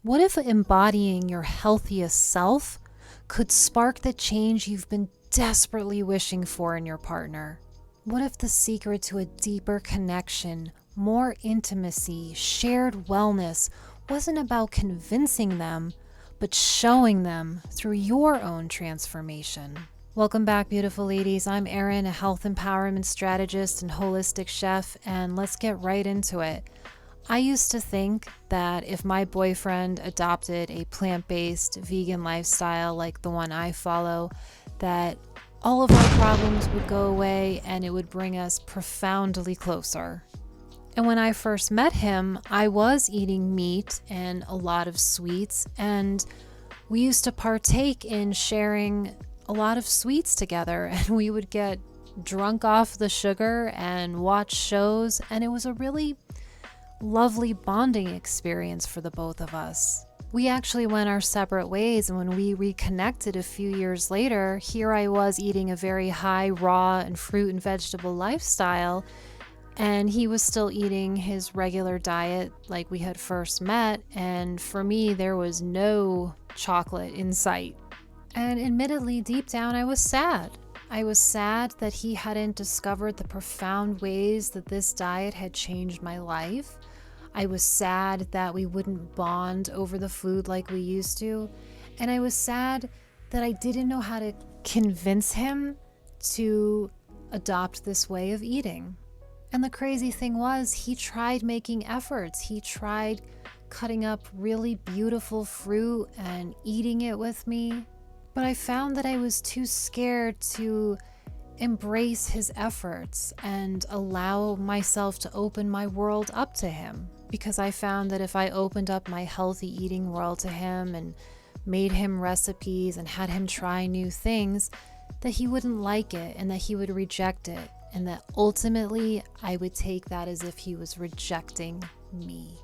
What if embodying your healthiest self could spark the change you've been desperately wishing for in your partner? What if the secret to a deeper connection, more intimacy, shared wellness wasn't about convincing them, but showing them through your own transformation? Welcome back, beautiful ladies. I'm Erin, a health empowerment strategist and holistic chef, and let's get right into it. I used to think that if my boyfriend adopted a plant-based vegan lifestyle like the one I follow, that all of our problems would go away and it would bring us profoundly closer. And when I first met him, I was eating meat and a lot of sweets, and we used to partake in sharing a lot of sweets together, and we would get drunk off the sugar and watch shows, and it was a really lovely bonding experience for the both of us. We actually went our separate ways, and when we reconnected a few years later, here I was eating a very high raw and fruit and vegetable lifestyle, and he was still eating his regular diet like we had first met, and for me there was no chocolate in sight. And admittedly, deep down I was sad. I was sad that he hadn't discovered the profound ways that this diet had changed my life. I was sad that we wouldn't bond over the food like we used to. And I was sad that I didn't know how to convince him to adopt this way of eating. And the crazy thing was, he tried making efforts. He tried cutting up really beautiful fruit and eating it with me. But I found that I was too scared to embrace his efforts and allow myself to open my world up to him. Because I found that if I opened up my healthy eating world to him and made him recipes and had him try new things, that he wouldn't like it and that he would reject it. And that ultimately I would take that as if he was rejecting me.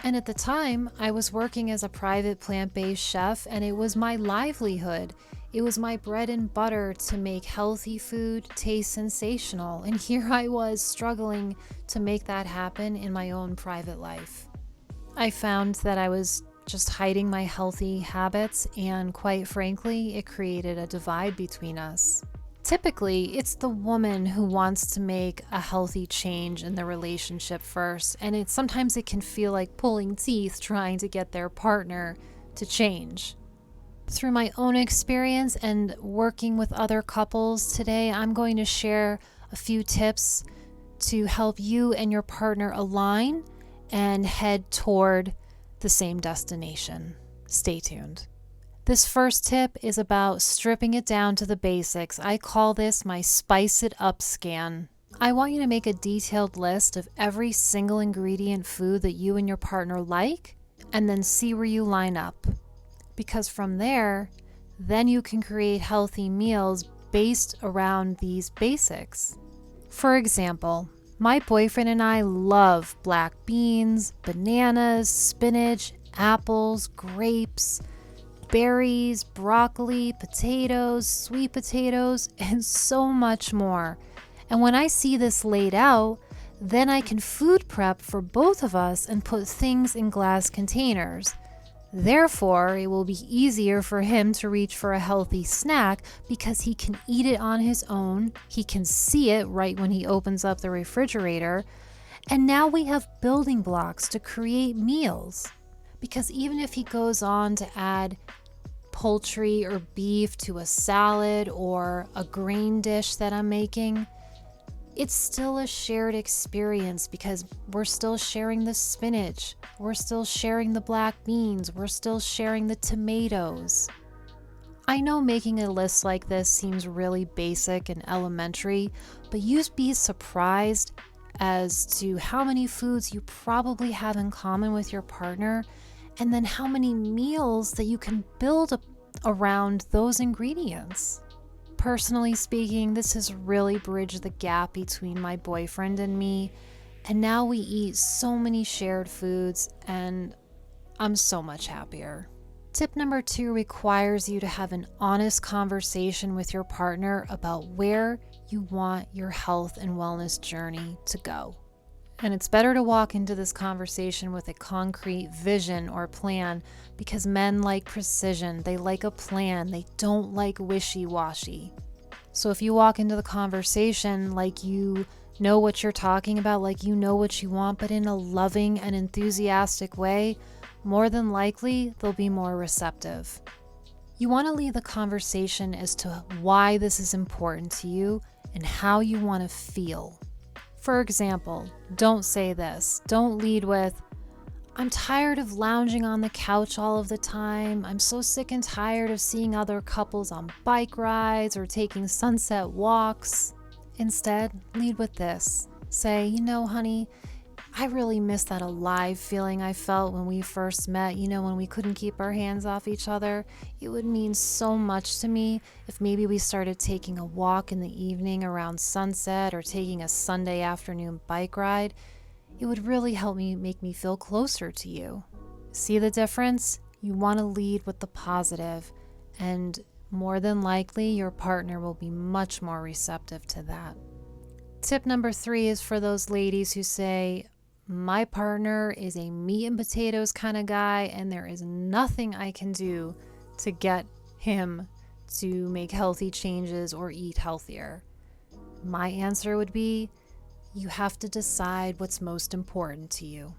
And at the time, I was working as a private plant-based chef, and it was my livelihood. It was my bread and butter to make healthy food taste sensational. And here I was struggling to make that happen in my own private life. I found that I was just hiding my healthy habits, and quite frankly, it created a divide between us. Typically, it's the woman who wants to make a healthy change in the relationship first, and sometimes it can feel like pulling teeth trying to get their partner to change. Through my own experience and working with other couples today, I'm going to share a few tips to help you and your partner align and head toward the same destination. Stay tuned. This first tip is about stripping it down to the basics. I call this my Spice It Up scan. I want you to make a detailed list of every single ingredient food that you and your partner like, and then see where you line up. Because from there, then you can create healthy meals based around these basics. For example, my boyfriend and I love black beans, bananas, spinach, apples, grapes, berries, broccoli, potatoes, sweet potatoes, and so much more. And when I see this laid out, then I can food prep for both of us and put things in glass containers. Therefore, it will be easier for him to reach for a healthy snack because he can eat it on his own. He can see it right when he opens up the refrigerator. And now we have building blocks to create meals. Because even if he goes on to add poultry or beef to a salad or a grain dish that I'm making, it's still a shared experience because we're still sharing the spinach, we're still sharing the black beans, we're still sharing the tomatoes. I know making a list like this seems really basic and elementary, but you'd be surprised as to how many foods you probably have in common with your partner, and then how many meals that you can build around those ingredients. Personally speaking, this has really bridged the gap between my boyfriend and me, and now we eat so many shared foods, and I'm so much happier. Tip number 2 requires you to have an honest conversation with your partner about where you want your health and wellness journey to go. And it's better to walk into this conversation with a concrete vision or plan, because men like precision. They like a plan. They don't like wishy-washy. So if you walk into the conversation like you know what you're talking about, like you know what you want, but in a loving and enthusiastic way, more than likely they'll be more receptive. You want to lead the conversation as to why this is important to you and how you want to feel. For example, don't say this. Don't lead with, "I'm tired of lounging on the couch all of the time. I'm so sick and tired of seeing other couples on bike rides or taking sunset walks." Instead, lead with this. Say, "You know, honey, I really miss that alive feeling I felt when we first met, when we couldn't keep our hands off each other. It would mean so much to me if maybe we started taking a walk in the evening around sunset or taking a Sunday afternoon bike ride. It would really help make me feel closer to you." See the difference? You want to lead with the positive, and more than likely your partner will be much more receptive to that. Tip number 3 is for those ladies who say, "My partner is a meat and potatoes kind of guy, and there is nothing I can do to get him to make healthy changes or eat healthier." My answer would be, you have to decide what's most important to you.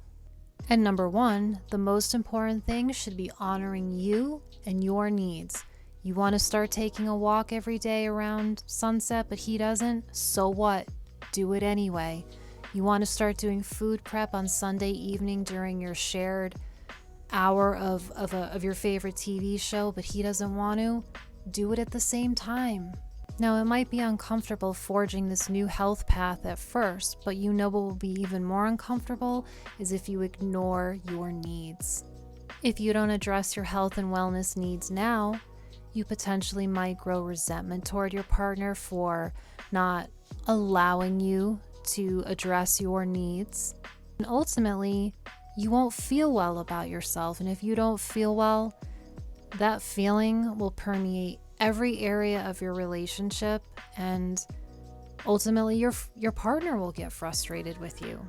And number 1, the most important thing should be honoring you and your needs. You want to start taking a walk every day around sunset, but he doesn't? So what? Do it anyway. You want to start doing food prep on Sunday evening during your shared hour of your favorite TV show, but he doesn't want to? Do it at the same time. Now, it might be uncomfortable forging this new health path at first, but what will be even more uncomfortable is if you ignore your needs. If you don't address your health and wellness needs now, you potentially might grow resentment toward your partner for not allowing you to address your needs. And ultimately, you won't feel well about yourself. And if you don't feel well, that feeling will permeate every area of your relationship, and ultimately your partner will get frustrated with you.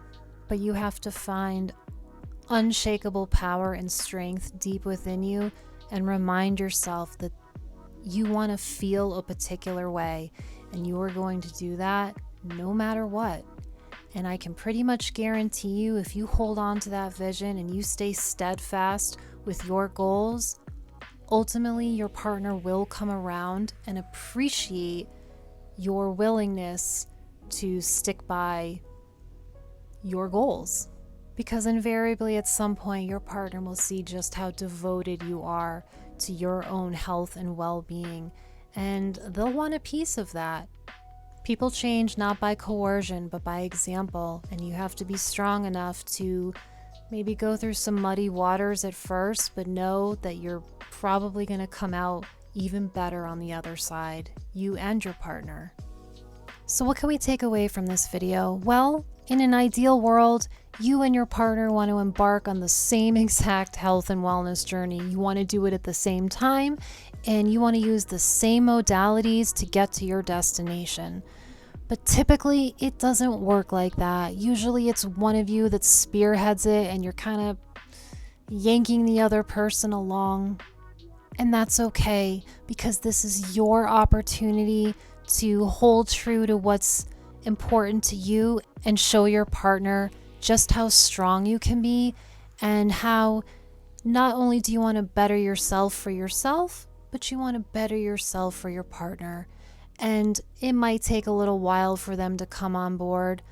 But you have to find unshakable power and strength deep within you and remind yourself that you want to feel a particular way, and you are going to do that no matter what. And I can pretty much guarantee you, if you hold on to that vision and you stay steadfast with your goals, ultimately your partner will come around and appreciate your willingness to stick by your goals. Because invariably at some point your partner will see just how devoted you are to your own health and well-being, and they'll want a piece of that. People change not by coercion, but by example, and you have to be strong enough to maybe go through some muddy waters at first, but know that you're probably going to come out even better on the other side, you and your partner. So what can we take away from this video? Well, in an ideal world, you and your partner want to embark on the same exact health and wellness journey. You want to do it at the same time, and you want to use the same modalities to get to your destination. But typically, it doesn't work like that. Usually, it's one of you that spearheads it, and you're kind of yanking the other person along. And that's okay, because this is your opportunity to hold true to what's important to you and show your partner just how strong you can be, and how not only do you want to better yourself for yourself, but you want to better yourself for your partner. And it might take a little while for them to come on board,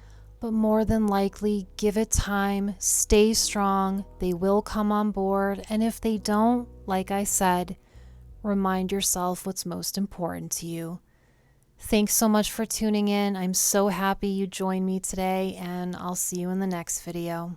but more than likely, give it time, stay strong, they will come on board. And if they don't, like I said, remind yourself what's most important to you. Thanks so much for tuning in. I'm so happy you joined me today, and I'll see you in the next video.